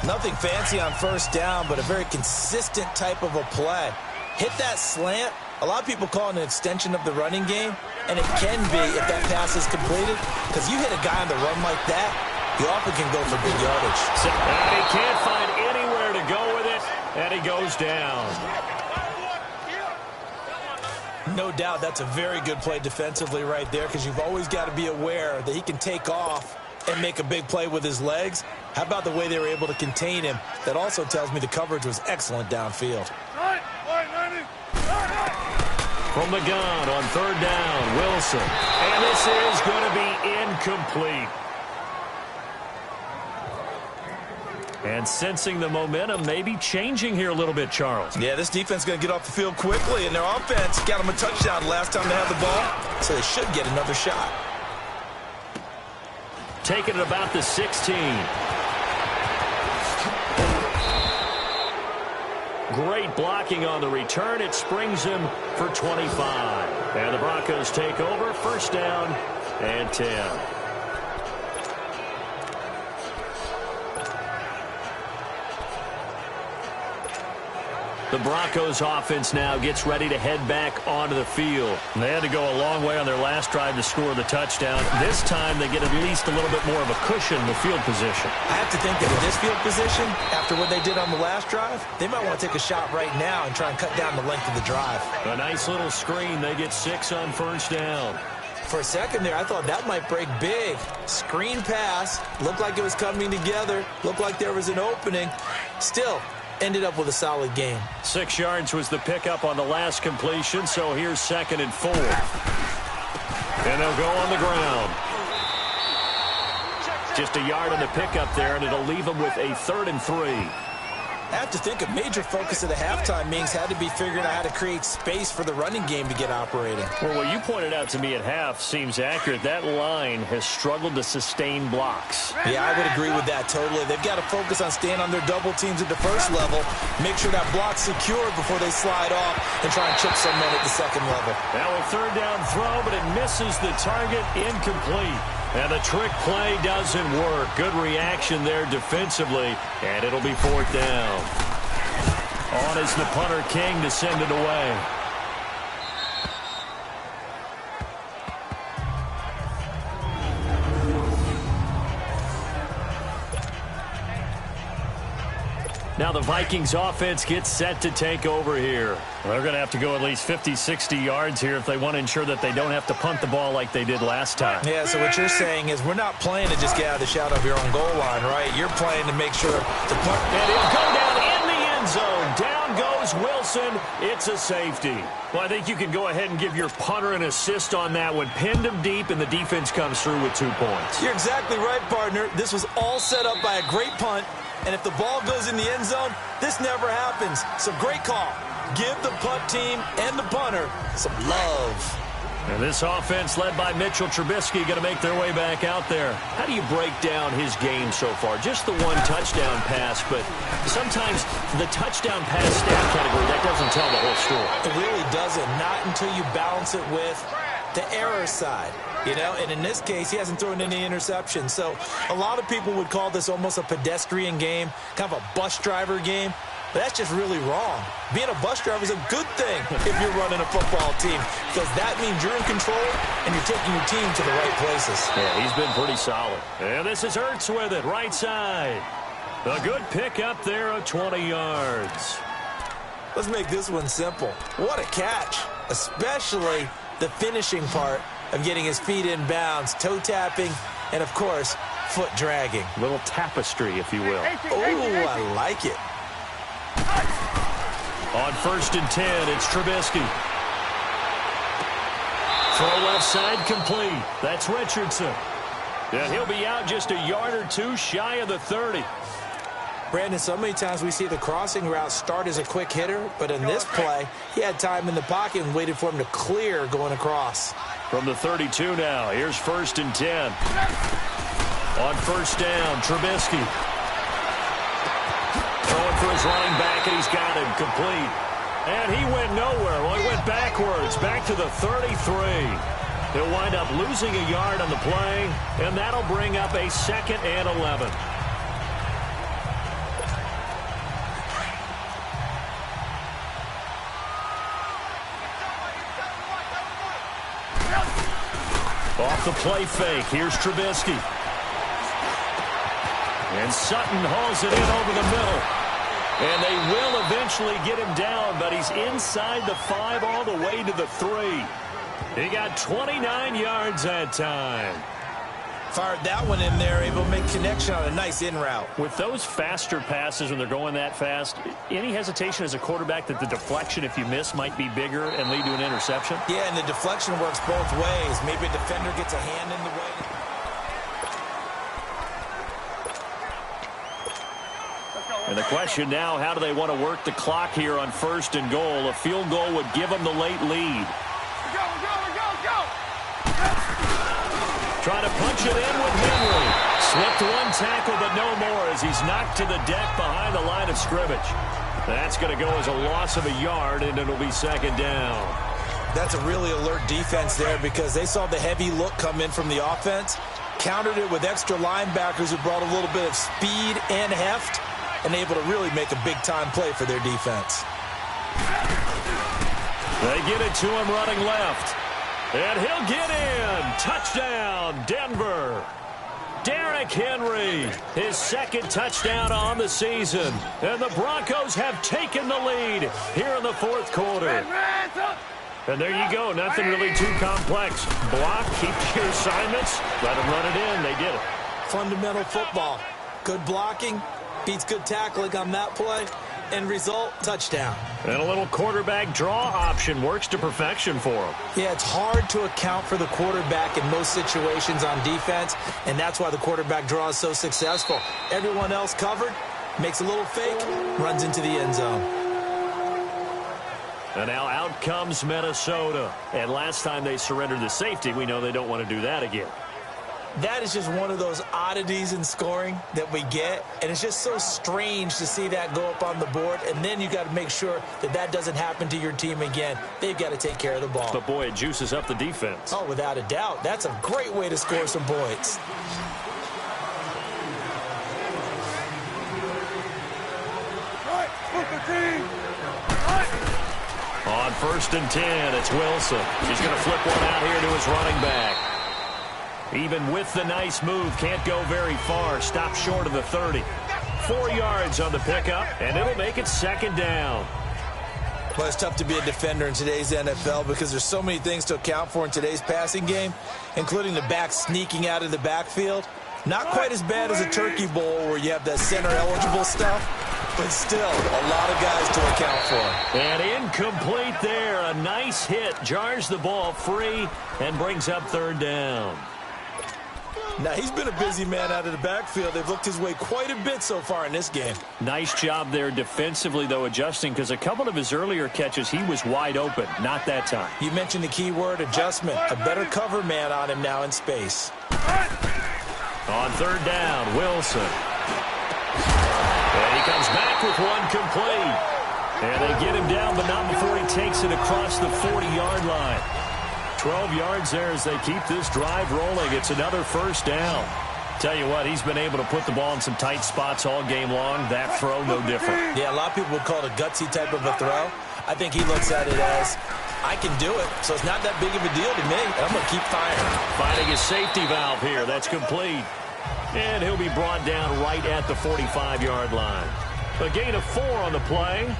Nothing fancy on first down, but a very consistent type of a play. Hit that slant. A lot of people call it an extension of the running game, and it can be if that pass is completed, because you hit a guy on the run like that, he often can go for big yardage. And he can't find anywhere to go with it, and he goes down. No doubt that's a very good play defensively right there because you've always got to be aware that he can take off and make a big play with his legs. How about the way they were able to contain him? That also tells me the coverage was excellent downfield. From the gun on third down, Wilson. And this is going to be incomplete. And sensing the momentum maybe changing here a little bit, Charles. Yeah, this defense is going to get off the field quickly, and their offense got them a touchdown last time they had the ball, so they should get another shot. Taking it about the 16. Great blocking on the return. It springs him for 25. And the Broncos take over, first down and 10. The Broncos offense now gets ready to head back onto the field. They had to go a long way on their last drive to score the touchdown. This time they get at least a little bit more of a cushion with field position. I have to think that in this field position, after what they did on the last drive, they might want to take a shot right now and try and cut down the length of the drive. A nice little screen. They get 6 on first down. For a second there, I thought that might break big. Screen pass. Looked like it was coming together. Looked like there was an opening. Still, ended up with a solid game. 6 yards was the pickup on the last completion, so here's 2nd and 4. And they'll go on the ground. Just a yard on the pickup there, and it'll leave them with a 3rd and 3. I have to think a major focus of the halftime meetings had to be figuring out how to create space for the running game to get operating. Well, what you pointed out to me at half seems accurate. That line has struggled to sustain blocks. Yeah, I would agree with that totally. They've got to focus on staying on their double teams at the first level, make sure that block's secure before they slide off and try and chip someone at the second level. Now a 3rd down throw, but it misses the target, incomplete. And the trick play doesn't work. Good reaction there defensively, and it'll be 4th down. On is the punter King to send it away. Now the Vikings offense gets set to take over here. They're going to have to go at least 50, 60 yards here if they want to ensure that they don't have to punt the ball like they did last time. Yeah, so what you're saying is we're not playing to just get out of the shadow of your own goal line, right? You're playing to make sure the punt... And he'll go down in the end zone. Down goes Wilson. It's a safety. Well, I think you can go ahead and give your punter an assist on that one. Pinned him deep, and the defense comes through with 2 points. You're exactly right, partner. This was all set up by a great punt. And if the ball goes in the end zone, this never happens. So great call. Give the punt team and the punter some love. And this offense led by Mitchell Trubisky going to make their way back out there. How do you break down his game so far? Just the 1 touchdown pass, but sometimes the touchdown pass stat category, that doesn't tell the whole story. It really doesn't. Not until you balance it with the error side. You know, and in this case, he hasn't thrown any interceptions. So a lot of people would call this almost a pedestrian game, kind of a bus driver game. But that's just really wrong. Being a bus driver is a good thing if you're running a football team, because that means you're in control and you're taking your team to the right places. Yeah, he's been pretty solid. And this is Ertz with it, right side. A good pick up there of 20 yards. Let's make this one simple. What a catch, especially the finishing part of getting his feet in bounds, toe tapping, and, of course, foot dragging. Little tapestry, if you will. Oh, I like it. On 1st and 10, it's Trubisky. Throw left side complete. That's Richardson. And he'll be out just a yard or 2 shy of the 30. Brandon, so many times we see the crossing route start as a quick hitter, but in this play, he had time in the pocket and waited for him to clear going across. From the 32 now, here's 1st and 10. On 1st down, Trubisky. Throwing for his running back, and he's got him complete. And he went nowhere. Well, he went backwards, back to the 33. He'll wind up losing a yard on the play, and that'll bring up a 2nd and 11. Off the play fake, here's Trubisky. And Sutton hauls it in over the middle. And they will eventually get him down, but he's inside the 5 all the way to the 3. He got 29 yards that time. Fired that one in there, able to make connection on a nice in route. With those faster passes when they're going that fast, any hesitation as a quarterback that the deflection, if you miss, might be bigger and lead to an interception? Yeah, and the deflection works both ways. Maybe a defender gets a hand in the way. And the question now, how do they want to work the clock here on 1st and goal? A field goal would give them the late lead. Go! Trying to punch it in with Henry. Slipped 1 tackle, but no more as he's knocked to the deck behind the line of scrimmage. That's going to go as a loss of a yard, and it'll be 2nd down. That's a really alert defense there because they saw the heavy look come in from the offense, countered it with extra linebackers who brought a little bit of speed and heft, and able to really make a big-time play for their defense. They get it to him running left. And he'll get in. Touchdown, Denver. Derrick Henry, his 2nd touchdown on the season. And the Broncos have taken the lead here in the 4th quarter. And there you go. Nothing really too complex. Block, keep your assignments, let them run it in. They did it. Fundamental football. Good blocking beats good tackling on that play. End result, touchdown. And a little quarterback draw option works to perfection for him. Yeah, it's hard to account for the quarterback in most situations on defense, and that's why the quarterback draw is so successful. Everyone else covered, makes a little fake, runs into the end zone. And now out comes Minnesota. And last time they surrendered the safety, we know they don't want to do that again. That is just one of those oddities in scoring that we get, and it's just so strange to see that go up on the board, and then you got to make sure that that doesn't happen to your team again. They've got to take care of the ball. But, boy, it juices up the defense. Oh, without a doubt. That's a great way to score some points. On 1st and 10, it's Wilson. He's going to flip one out here to his running back. Even with the nice move, can't go very far. Stop short of the 30. 4 yards on the pickup, and it'll make it 2nd down. Well, it's tough to be a defender in today's NFL because there's so many things to account for in today's passing game, including the back sneaking out of the backfield. Not quite as bad as a turkey bowl where you have that center-eligible stuff, but still a lot of guys to account for. And incomplete there. A nice hit. Jars the ball free and brings up 3rd down. Now, he's been a busy man out of the backfield. They've looked his way quite a bit so far in this game. Nice job there defensively, though, adjusting, because a couple of his earlier catches, he was wide open. Not that time. You mentioned the key word, adjustment. A better cover man on him now in space. On 3rd down, Wilson. And he comes back with one complete. And they get him down, but not before he takes it across the 40-yard line. 12 yards there as they keep this drive rolling. It's another 1st down. Tell you what, he's been able to put the ball in some tight spots all game long. That throw, no different. Yeah, a lot of people would call it a gutsy type of a throw. I think he looks at it as, I can do it, so it's not that big of a deal to me, and I'm going to keep firing. Finding his safety valve here. That's complete. And he'll be brought down right at the 45-yard line. A gain of 4 on the play,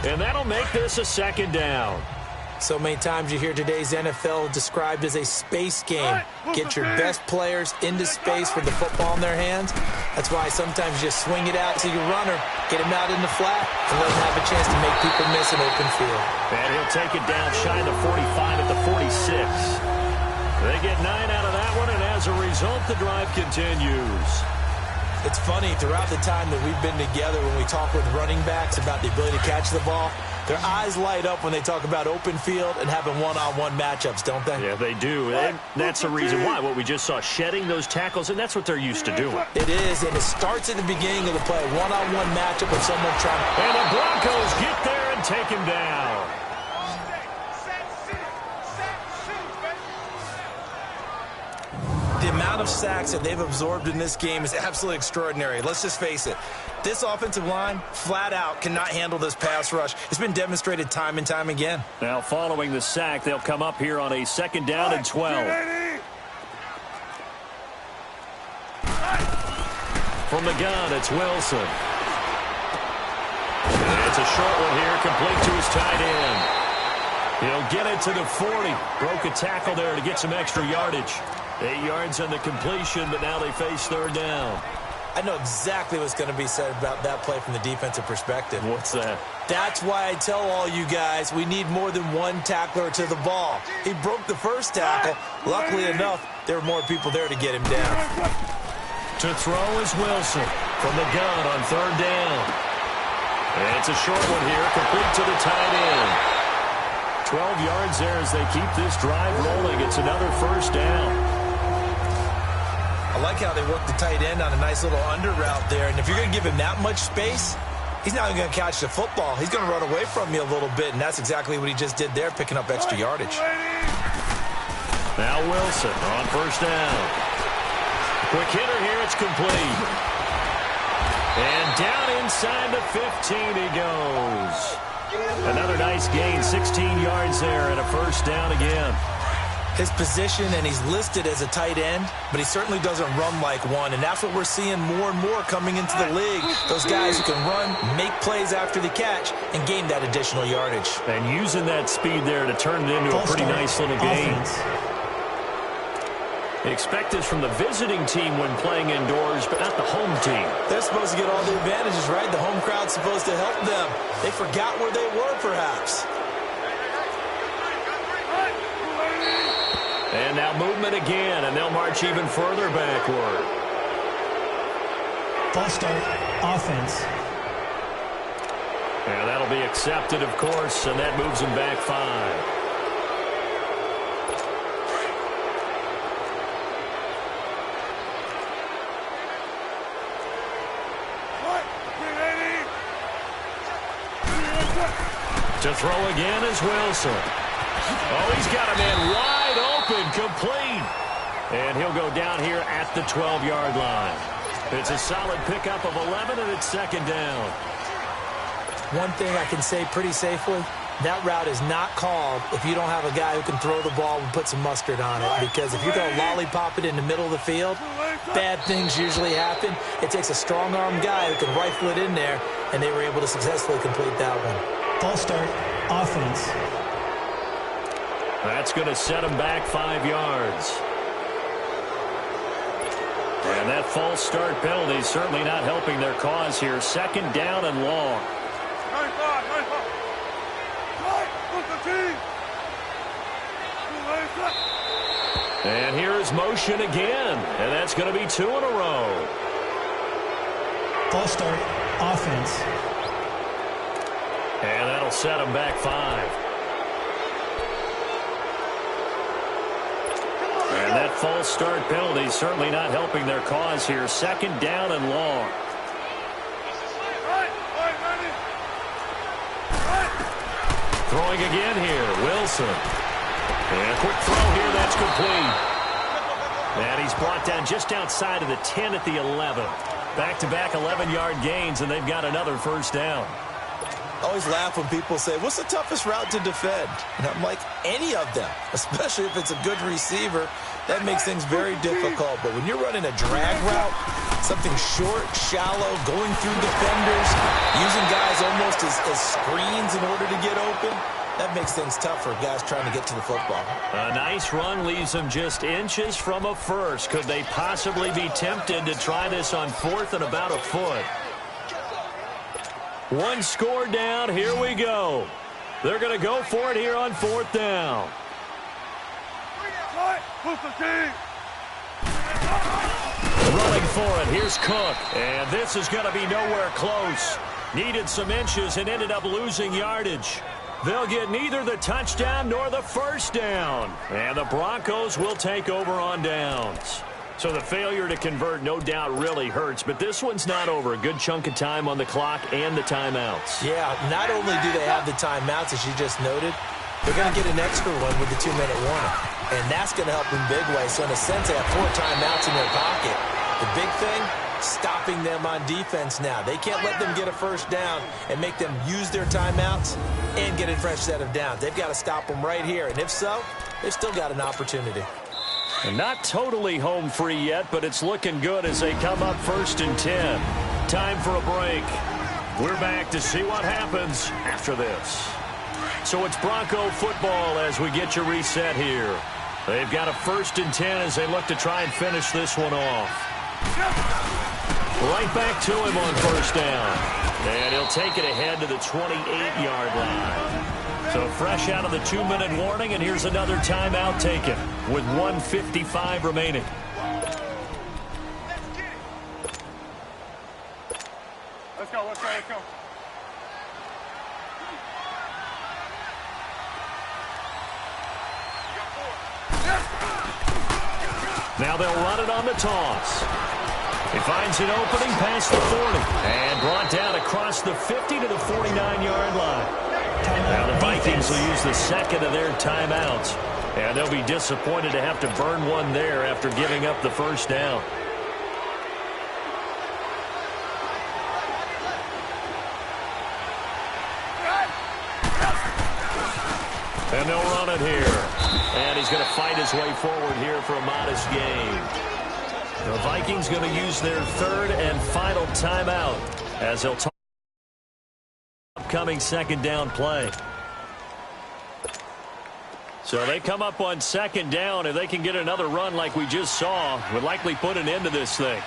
and that'll make this a 2nd down. So many times you hear today's NFL described as a space game. Get your best players into space with the football in their hands. That's why sometimes you just swing it out to your runner, get him out in the flat, and let him have a chance to make people miss an open field. And he'll take it down shy of the 45 at the 46. They get 9 out of that one, and as a result, the drive continues. It's funny, throughout the time that we've been together, when we talk with running backs about the ability to catch the ball, their eyes light up when they talk about open field and having one-on-one matchups, don't they? Yeah, they do. And that's the reason why. What we just saw, shedding those tackles, and that's what they're used to doing. It is, and it starts at the beginning of the play. One-on-one matchup with someone trying. And the Broncos get there and take him down. The amount of sacks that they've absorbed in this game is absolutely extraordinary. Let's just face it. This offensive line, flat out, cannot handle this pass rush. It's been demonstrated time and time again. Now, following the sack, they'll come up here on a 2nd down and 12. From the gun, it's Wilson. It's a short one here, complete to his tight end. He'll get it to the 40. Broke a tackle there to get some extra yardage. 8 yards on the completion, but now they face 3rd down. I know exactly what's going to be said about that play from the defensive perspective. What's that? That's why I tell all you guys we need more than one tackler to the ball. He broke the first tackle. Luckily enough, there were more people there to get him down. To throw is Wilson from the gun on 3rd down. And it's a short one here, complete to the tight end. 12 yards there as they keep this drive rolling. It's another 1st down. I like how they work the tight end on a nice little under route there. And if you're going to give him that much space, he's not even going to catch the football. He's going to run away from you a little bit, and that's exactly what he just did there, picking up extra yardage. Now Wilson on 1st down. Quick hitter here, it's complete. And down inside the 15 he goes. Another nice gain, 16 yards there, and a 1st down again. His position, and he's listed as a tight end, but he certainly doesn't run like one, and that's what we're seeing more and more coming into the league. Those guys who can run, make plays after the catch, and gain that additional yardage. And using that speed there to turn it into a pretty nice little gain. Expect this from the visiting team when playing indoors, but not the home team. They're supposed to get all the advantages, right? The home crowd's supposed to help them. They forgot where they were, perhaps. And now movement again, and they'll march even further backward. False start, offense. And that'll be accepted, of course, and that moves them back 5. To throw again is Wilson. Oh, he's got a man wide open, complete. And he'll go down here at the 12-yard line. It's a solid pickup of 11, and it's second down. One thing I can say pretty safely, that route is not called if you don't have a guy who can throw the ball and put some mustard on it. Because if you're going to lollipop it in the middle of the field, bad things usually happen. It takes a strong-arm guy who can rifle it in there, and they were able to successfully complete that one. False start, offense. That's going to set them back 5 yards. And that false start penalty is certainly not helping their cause here. Second down and long. And here is motion again. And that's going to be 2 in a row. False start, offense. And that'll set them back 5. And that false start penalty is certainly not helping their cause here. Second down and long. Throwing again here, Wilson. And a quick throw here, that's complete. And he's brought down just outside of the 10 at the 11. Back-to-back 11-yard gains, and they've got another first down. I always laugh when people say, what's the toughest route to defend? And I'm like, any of them, especially if it's a good receiver. That makes things very difficult. But when you're running a drag route, something short, shallow, going through defenders, using guys almost as screens in order to get open, that makes things tough for guys trying to get to the football. A nice run leaves them just inches from a first. Could they possibly be tempted to try this on 4th and about a foot? One score down. Here we go. They're going to go for it here on 4th down. Running for it. Here's Cook. And this is going to be nowhere close. Needed some inches and ended up losing yardage. They'll get neither the touchdown nor the first down. And the Broncos will take over on downs. So the failure to convert no doubt really hurts, but this one's not over. A good chunk of time on the clock and the timeouts. Yeah, not only do they have the timeouts, as you just noted, they're going to get an extra one with the 2-minute warning. And that's going to help in big ways. So in a sense, they have 4 timeouts in their pocket. The big thing, stopping them on defense now. They can't let them get a first down and make them use their timeouts and get a fresh set of downs. They've got to stop them right here. And if so, they've still got an opportunity. And not totally home free yet, but it's looking good as they come up 1st and 10. Time for a break. We're back to see what happens after this. So it's Bronco football as we get you reset here. They've got a 1st and 10 as they look to try and finish this one off. Right back to him on 1st down. And he'll take it ahead to the 28-yard line. So fresh out of the 2-minute warning, and here's another timeout taken with 1:55 remaining. Let's go, let's go, let's go. Now they'll run it on the toss. He finds an opening past the 40 and brought down across the 50 to the 49-yard line. Now the Vikings will use the second of their timeouts, and they'll be disappointed to have to burn one there after giving up the first down. And they'll run it here. And he's going to fight his way forward here for a modest gain. The Vikings going to use their 3rd and final timeout as they'll talk upcoming 2nd down play. So they come up on second down. If they can get another run like we just saw, would likely put an end to this thing.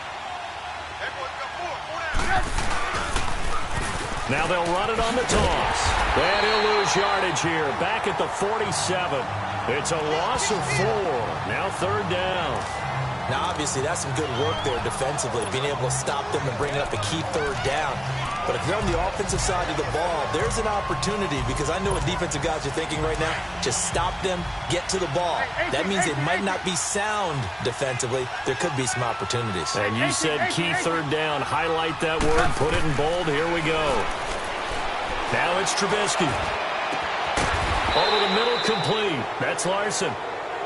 Now they'll run it on the toss. And he'll lose yardage here. Back at the 47. It's a loss of 4. Now third down. Now, obviously, that's some good work there defensively, being able to stop them and bring up a key third down. But if you're on the offensive side of the ball, there's an opportunity, because I know what defensive guys are thinking right now. Just stop them, get to the ball. That means it might not be sound defensively. There could be some opportunities. And you said key third down. Highlight that word. Put it in bold. Here we go. Now it's Trubisky. Over the middle, complete. That's Larson.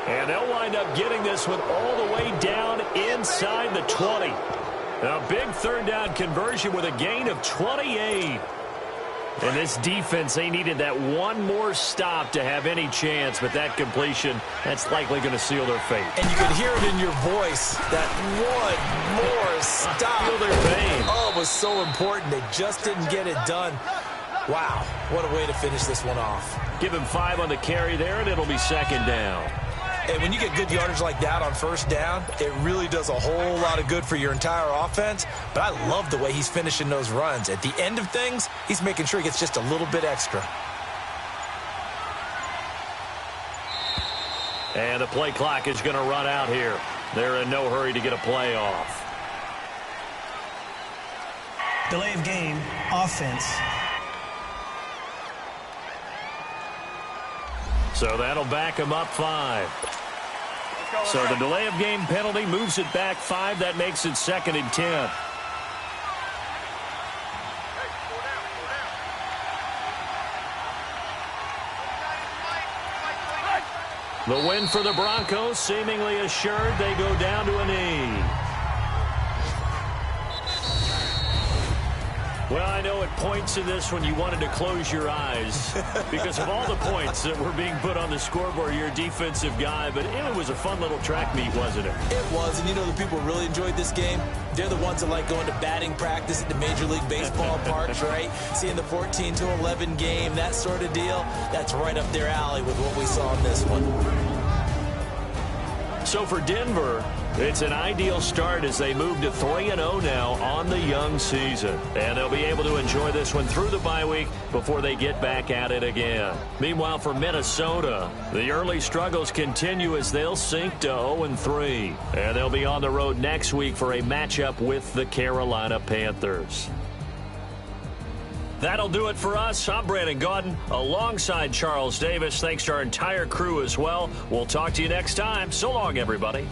And they'll wind up getting this one all the way down inside the 20. A big third down conversion with a gain of 28. And this defense, they needed that one more stop to have any chance, but that completion, that's likely going to seal their fate. And you could hear it in your voice, that one more stop. Feel their pain. Oh, it was so important. They just didn't get it done. Wow, what a way to finish this one off. Give him 5 on the carry there, and it'll be second down. And when you get good yardage like that on first down, it really does a whole lot of good for your entire offense. But I love the way he's finishing those runs. At the end of things, he's making sure he gets just a little bit extra. And the play clock is going to run out here. They're in no hurry to get a play off. Delay of game, offense. So that'll back him up 5. So the delay of game penalty moves it back 5. That makes it 2nd and 10. The win for the Broncos seemingly assured. They go down to a knee. Well, I know at points in this when you wanted to close your eyes because of all the points that were being put on the scoreboard. You're a defensive guy, but it was a fun little track meet, wasn't it? It was, and you know the people really enjoyed this game? They're the ones that like going to batting practice at the Major League Baseball parks, right? Seeing the 14-11 game, that sort of deal. That's right up their alley with what we saw in this one. So for Denver, it's an ideal start as they move to 3-0 now on the young season. And they'll be able to enjoy this one through the bye week before they get back at it again. Meanwhile, for Minnesota, the early struggles continue as they'll sink to 0-3. And they'll be on the road next week for a matchup with the Carolina Panthers. That'll do it for us. I'm Brandon Gaudin alongside Charles Davis. Thanks to our entire crew as well. We'll talk to you next time. So long, everybody.